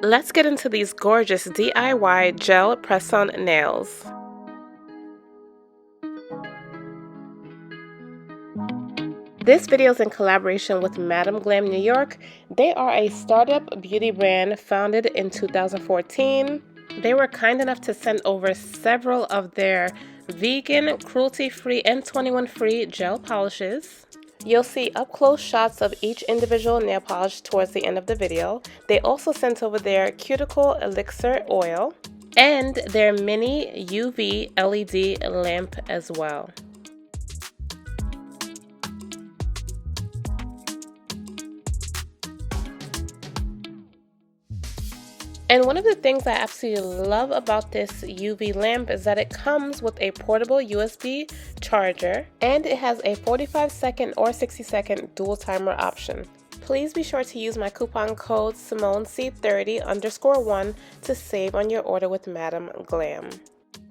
Let's get into these gorgeous DIY gel press-on nails. This video is in collaboration with Madam Glam New York. They are a startup beauty brand founded in 2014. They were kind enough to send over several of their vegan, cruelty-free, and 21-free gel polishes. You'll see up-close shots of each individual nail polish towards the end of the video. They also sent over their cuticle elixir oil and their mini UV LED lamp as well. And one of the things I absolutely love about this UV lamp is that it comes with a portable USB charger and it has a 45-second or 60-second dual timer option. Please be sure to use my coupon code SimoneC30_1 to save on your order with Madam Glam.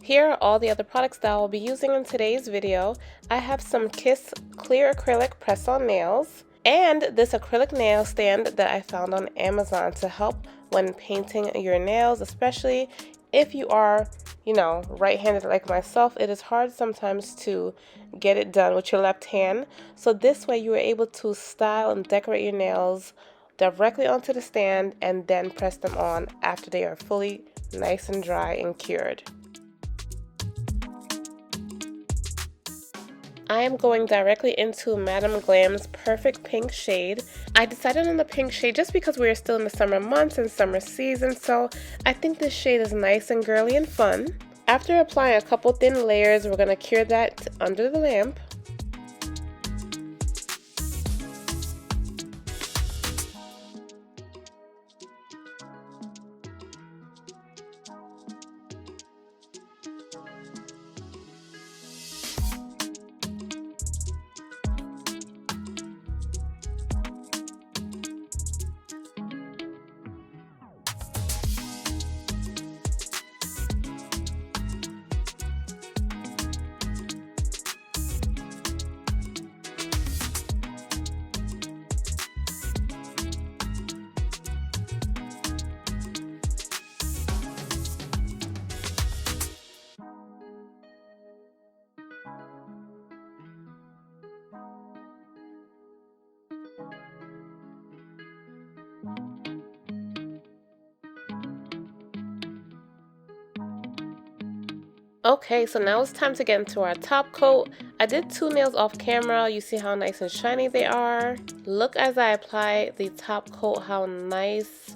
Here are all the other products that I will be using in today's video. I have some Kiss clear acrylic press-on nails and this acrylic nail stand that I found on Amazon to help when painting your nails, especially if you are, right-handed like myself. It is hard sometimes to get it done with your left hand. So this way you are able to style and decorate your nails directly onto the stand and then press them on after they are fully nice and dry and cured. I am going directly into Madam Glam's Perfect Pink shade. I decided on the pink shade just because we are still in the summer months and summer season, so I think this shade is nice and girly and fun. After applying a couple thin layers, we're going to cure that under the lamp. Okay, so now it's time to get into our top coat. I did 2 nails off camera. You see how nice and shiny they are. Look as I apply the top coat, how nice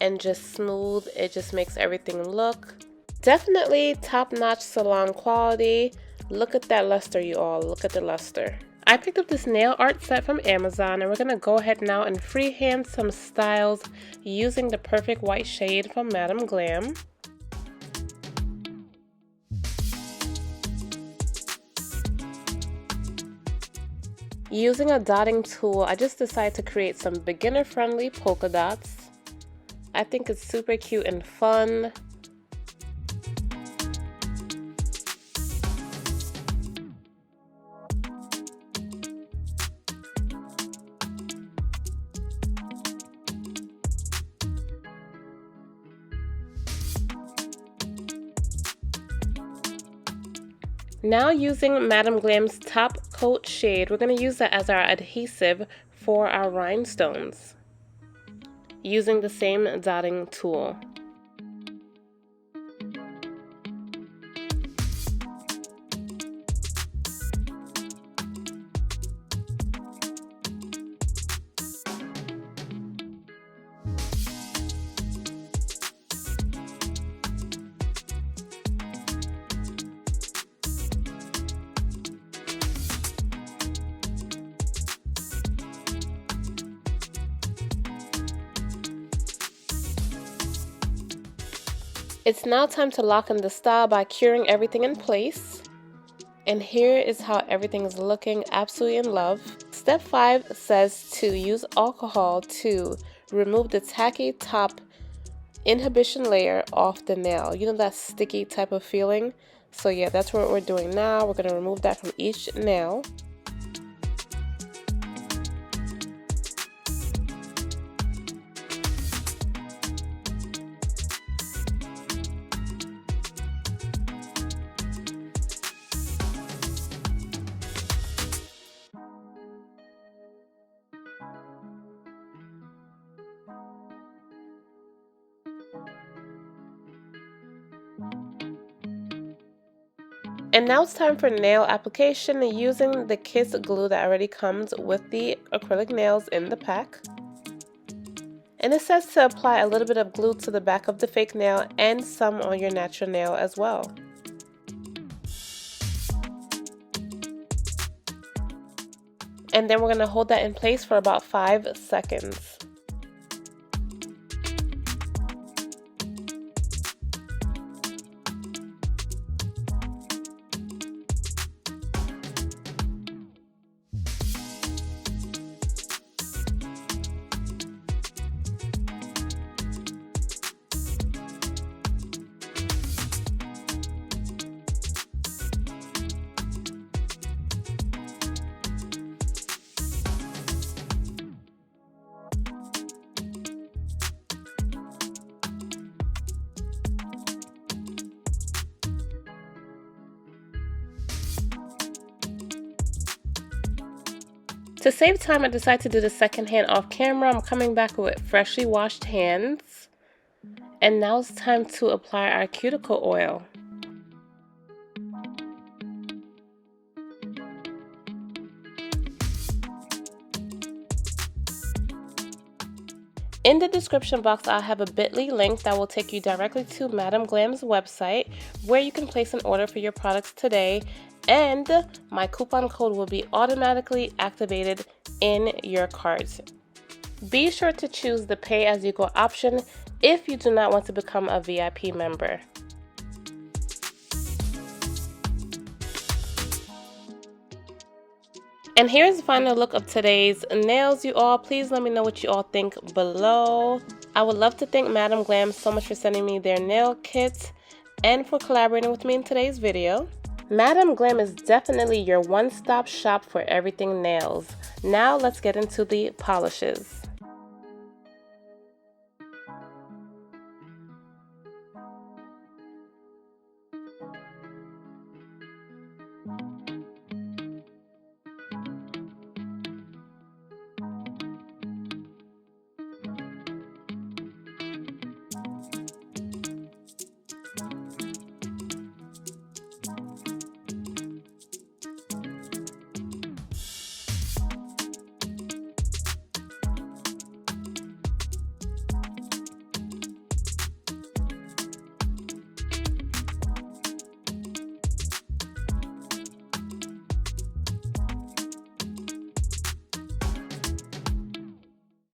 and just smooth it just makes everything look. Definitely top-notch salon quality. Look at that luster, you all. Look at the luster. I picked up this nail art set from Amazon and we're going to go ahead now and freehand some styles using the perfect white shade from Madam Glam. Using a dotting tool, I just decided to create some beginner-friendly polka dots. I think it's super cute and fun. Now using Madam Glam's top coat shade, we're going to use that as our adhesive for our rhinestones using the same dotting tool. It's now time to lock in the style by curing everything in place. And here is how everything is looking, absolutely in love. Step 5 says to use alcohol to remove the tacky top inhibition layer off the nail. You know, that sticky type of feeling? So yeah, that's what we're doing now. We're going to remove that from each nail. And now it's time for nail application using the Kiss glue that already comes with the acrylic nails in the pack. And it says to apply a little bit of glue to the back of the fake nail and some on your natural nail as well. And then we're going to hold that in place for about 5 seconds. To save time, I decided to do the second hand off camera. I'm coming back with freshly washed hands. And now it's time to apply our cuticle oil. In the description box, I'll have a bit.ly link that will take you directly to Madam Glam's website where you can place an order for your products today. And my coupon code will be automatically activated in your cart. Be sure to choose the pay as you go option if you do not want to become a VIP member. And here's the final look of today's nails, you all. Please let me know what you all think below. I would love to thank Madam Glam so much for sending me their nail kit and for collaborating with me in today's video. Madam Glam is definitely your one-stop shop for everything nails. Now let's get into the polishes.